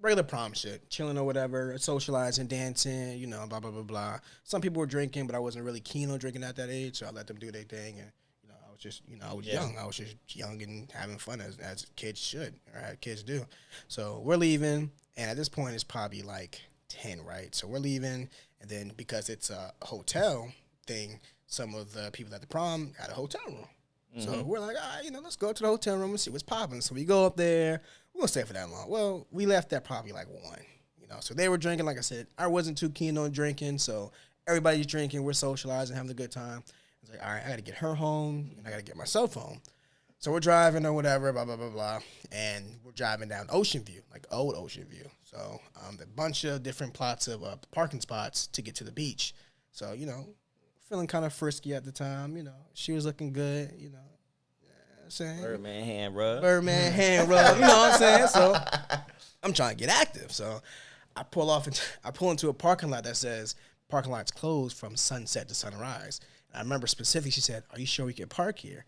regular prom shit, chilling or whatever, socializing, dancing, blah, blah, blah, blah. Some people were drinking, but I wasn't really keen on drinking at that age, so I let them do their thing, and, I was just, I was young. I was just young and having fun as kids should, or as kids do. So we're leaving, and at this point, it's probably like 10, right? So we're leaving, and then because it's a hotel thing, some of the people at the prom had a hotel room. Mm-hmm. So we're like, all right, let's go to the hotel room and see what's popping. So we go up there. We won't stay for that long. Well, we left at probably like 1, So they were drinking. Like I said, I wasn't too keen on drinking. So everybody's drinking. We're socializing, having a good time. It's like, all right, I got to get her home, and I got to get myself home. So we're driving or whatever, blah, blah, blah, blah. And we're driving down Ocean View, like old Ocean View. So a bunch of different plots of parking spots to get to the beach. So, feeling kind of frisky at the time, She was looking good, you know what I'm saying? Birdman hand rub. You know what I'm saying? So I'm trying to get active. So I pull into a parking lot that says parking lot's closed from sunset to sunrise. And I remember specifically, she said, "Are you sure we can park here?"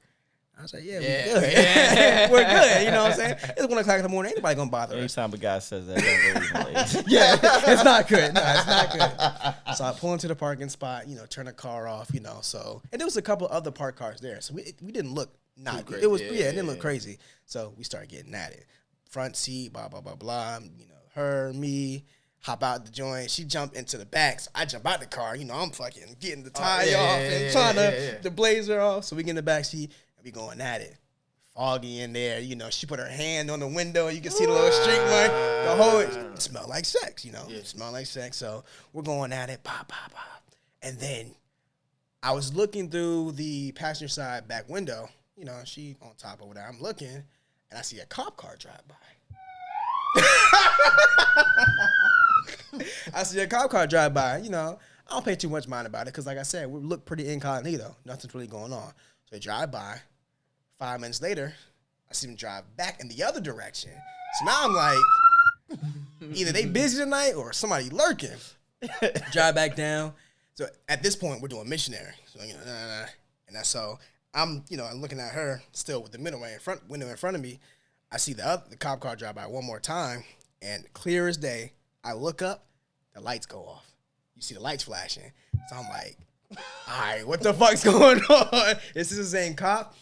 I was like, yeah. We're good. Yeah. We're good. You know what I'm saying? It's 1 o'clock in the morning. Ain't nobody gonna bother us. Anytime a guy says that, don't believe him. Yeah, it's not good. No, it's not good. So I pull into the parking spot, turn the car off, So, and there was a couple other parked cars there. So we didn't look not good. It was, it didn't look crazy. So we started getting at it. Front seat, blah, blah, blah, blah. Her, me, hop out the joint. She jumped into the back. So I jump out the car. I'm fucking getting the tie off and trying the blazer off. So we get in the back seat. We going at it. Foggy in there, she put her hand on the window. You can see the little streak mark. The whole, it smelled like sex, It smelled like sex. So we're going at it, pop, pop, pop. And then I was looking through the passenger side back window. She on top of whatever. I'm looking, and I see a cop car drive by. I see a cop car drive by. I don't pay too much mind about it because, like I said, we look pretty incognito. Nothing's really going on. So they drive by. 5 minutes later, I see them drive back in the other direction. So now I'm like, either they busy tonight or somebody lurking. Drive back down. So at this point, we're doing missionary. So, and that's so I'm looking at her still with the window in front of me. I see the cop car drive by one more time, and clear as day, I look up, the lights go off. You see the lights flashing. So I'm like, all right, what the fuck's going on? Is this the same cop?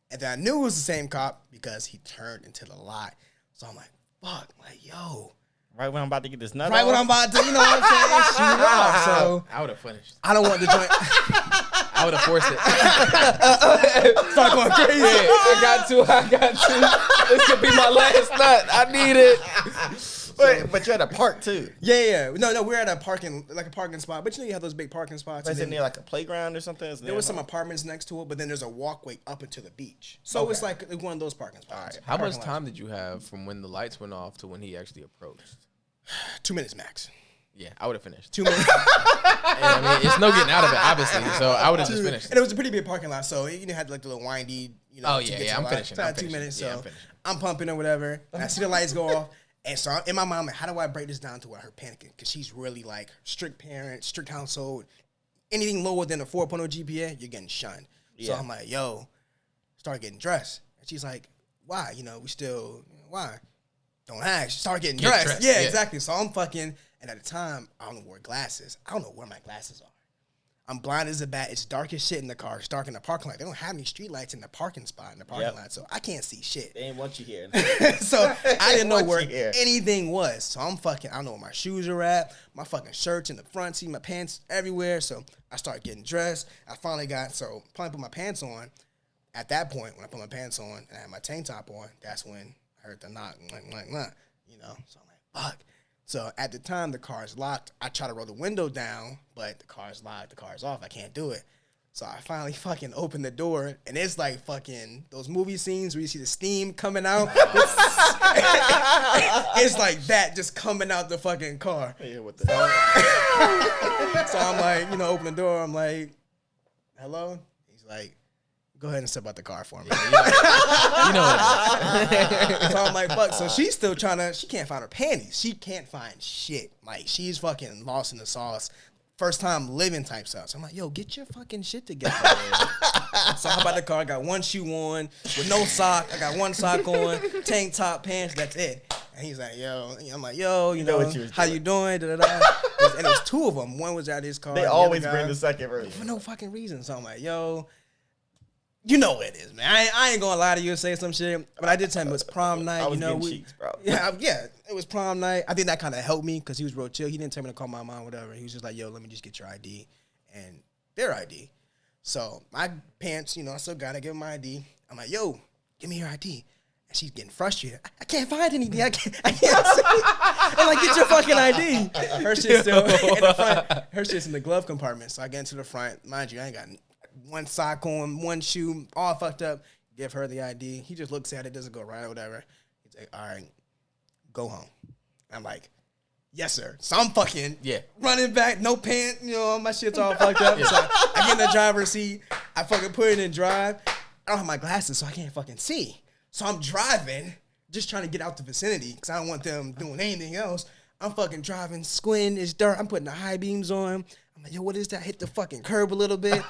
And then I knew it was the same cop because he turned into the lot. So I'm like, fuck, yo. Right when I'm about to get this nut Right off. when I'm about to, shoot off. So I would have finished. I don't want the joint. I would have forced it. Start going crazy. I got to. This could be my last nut. I need it. Wait, but you're at a park too. Yeah. No, we're at a parking spot. But you have those big parking spots. Is it near like a playground or something? There was some apartments next to it, but then there's a walkway up into the beach. So it's like one of those parking spots. Right. How much time did you have from when the lights went off to when he actually approached? 2 minutes max. Yeah, I would have finished. 2 minutes. I mean, it's no getting out of it, obviously. So I would have just finished. And it was a pretty big parking lot, so you had like the little windy. Oh yeah, I'm finishing. I'm 2 minutes, so I'm pumping or whatever. And I see the lights go off, and so in my mind, I'm like, how do I break this down to where her panicking? Because she's really like strict parent, strict household. Anything lower than a 4.0 GPA, you're getting shunned. So I'm like, yo, start getting dressed. And she's like, why? Why? Don't ask. Start getting dressed. Yeah, exactly. So I'm fucking, and at the time, I don't wear glasses. I don't know where my glasses are. I'm blind as a bat. It's dark as shit in the car. It's dark in the parking lot. They don't have any street lights in the parking spot in the parking lot, so I can't see shit. They ain't want you here. So I didn't know where anything was. So I'm fucking, I don't know where my shoes are at. My fucking shirt's in the front seat, my pants everywhere. So I start getting dressed. I finally finally put my pants on. At that point, when I put my pants on and I had my tank top on, that's when I heard the knock, So I'm like, fuck. So at the time, the car's locked. I try to roll the window down, but the car's locked. The car's off. I can't do it. So I finally fucking open the door, and it's like fucking those movie scenes where you see the steam coming out. It's like that just coming out the fucking car. Yeah, what the hell? So I'm like, open the door. I'm like, hello? He's like, go ahead and step out the car for me. You know So I'm like, fuck. So she's still she can't find her panties. She can't find shit. Like, she's fucking lost in the sauce. First time living type stuff. So I'm like, yo, get your fucking shit together. So I hop out the car. I got one shoe on with no sock. I got one sock on, tank top, pants. That's it. And he's like, yo. I'm like, yo, how you doing? Da-da-da. And there's two of them. One was out of his car. They always bring the second version. For no fucking reason. So I'm like, yo. You know what it is, man. I ain't gonna lie to you and say some shit, but I did tell him it was prom night. I was getting cheeks, bro. Yeah, it was prom night. I think that kind of helped me because he was real chill. He didn't tell me to call my mom, whatever. He was just like, yo, let me just get your ID and their ID. So my pants, I still gotta give him my ID. I'm like, yo, give me your ID. And she's getting frustrated. I can't find anything. I can't see. I'm like, get your fucking ID. Her shit's still in the front. Her shit's in the glove compartment. So I get into the front. Mind you, I ain't got one sock on, one shoe, all fucked up. Give her the ID. He just looks at it, doesn't go right or whatever. He's like, all right, go home. I'm like, yes, sir. So I'm fucking running back, no pants, my shit's all fucked up. So I get in the driver's seat. I fucking put it in drive. I don't have my glasses, so I can't fucking see. So I'm driving, just trying to get out the vicinity because I don't want them doing anything else. I'm fucking driving, squinting, it's dark. I'm putting the high beams on. I'm like, yo, what is that? Hit the fucking curb a little bit.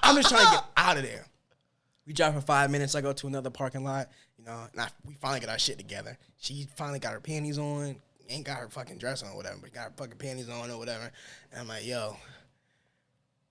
I'm just trying to get out of there. We drive for 5 minutes. I go to another parking lot, and we finally get our shit together. She finally got her panties on. Ain't got her fucking dress on or whatever, but got her fucking panties on or whatever. And I'm like, yo,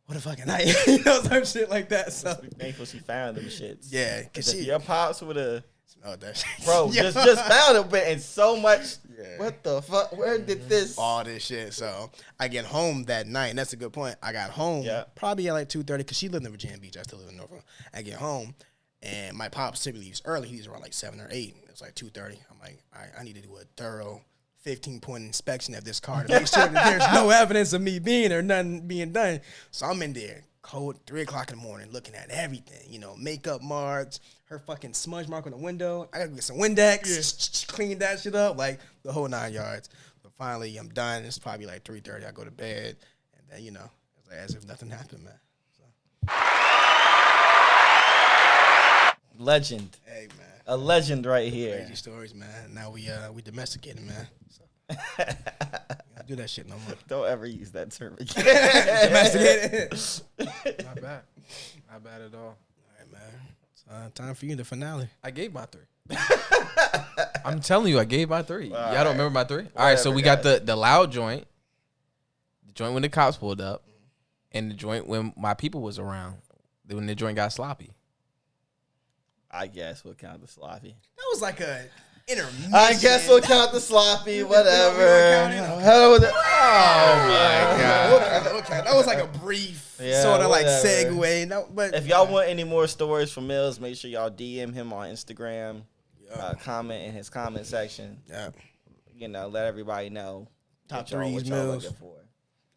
what a fucking night. Some shit like that. So be thankful she found them shits. Yeah, because your pops would have... Oh, that shit. Bro, just found it, but and so much. Yeah. What the fuck? Where did this? All this shit. So I get home that night, and that's a good point. I got home probably at like 2:30 because she lived in Virginia Beach. I still live in Norfolk. I get home, and my pops typically leaves early. He leaves around like 7 or 8. It's like 2:30. I'm like, I need to do a thorough 15-point inspection of this car to make sure that there's no evidence of me being or nothing being done. So I'm in there, cold, 3 o'clock in the morning, looking at everything. Makeup marks. Her fucking smudge mark on the window. I gotta get some Windex, clean that shit up, like the whole 9 yards. But finally, I'm done. It's probably like 3:30. I go to bed, and then it's like as if nothing happened, man. So. Legend. Hey, man. A legend right here. Crazy stories, man. Now we domesticated, man. So. Don't do that shit no more. Don't ever use that term again. Domesticated. Not bad. Not bad at all. All right, man. Time for you, the finale. I gave my 3. I'm telling you, I gave my 3. Y'all don't remember my 3? All right, so we got the loud joint, the joint when the cops pulled up, and the joint when my people was around, when the joint got sloppy. I guess we'll count the sloppy. That was like a intermission. I guess we'll count the sloppy, whatever. Oh my God. Okay. That was like a brief sort of like segue. No, but if y'all want any more stories from Millz, make sure y'all DM him on Instagram. Comment in his comment section. Yeah. let everybody know Top what y'all threes, looking Millz. for.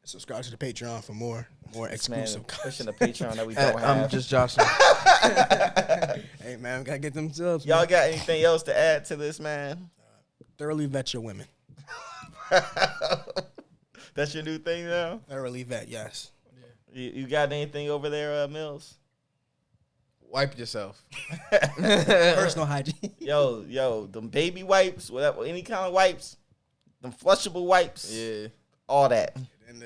Subscribe to the Patreon for more Man, exclusive pushing content. the Patreon that we don't I'm have. just Jocelyn. Hey man, we gotta get them subs. Y'all Man. got anything else to add to this, man? Thoroughly vet your women. That's your new thing now? Thoroughly vet, yes. You got anything over there, Millz? Wipe yourself. Personal hygiene. Yo, them baby wipes, whatever, any kind of wipes, them flushable wipes, Yeah. all that. And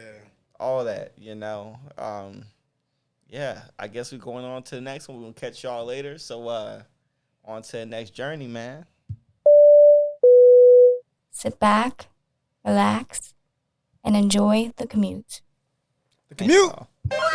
All that, yeah, I guess we're going on to the next one. We're going to catch y'all later. So, on to the next journey, man. Sit back, relax, and enjoy the commute. the commute. Thanks, y'all.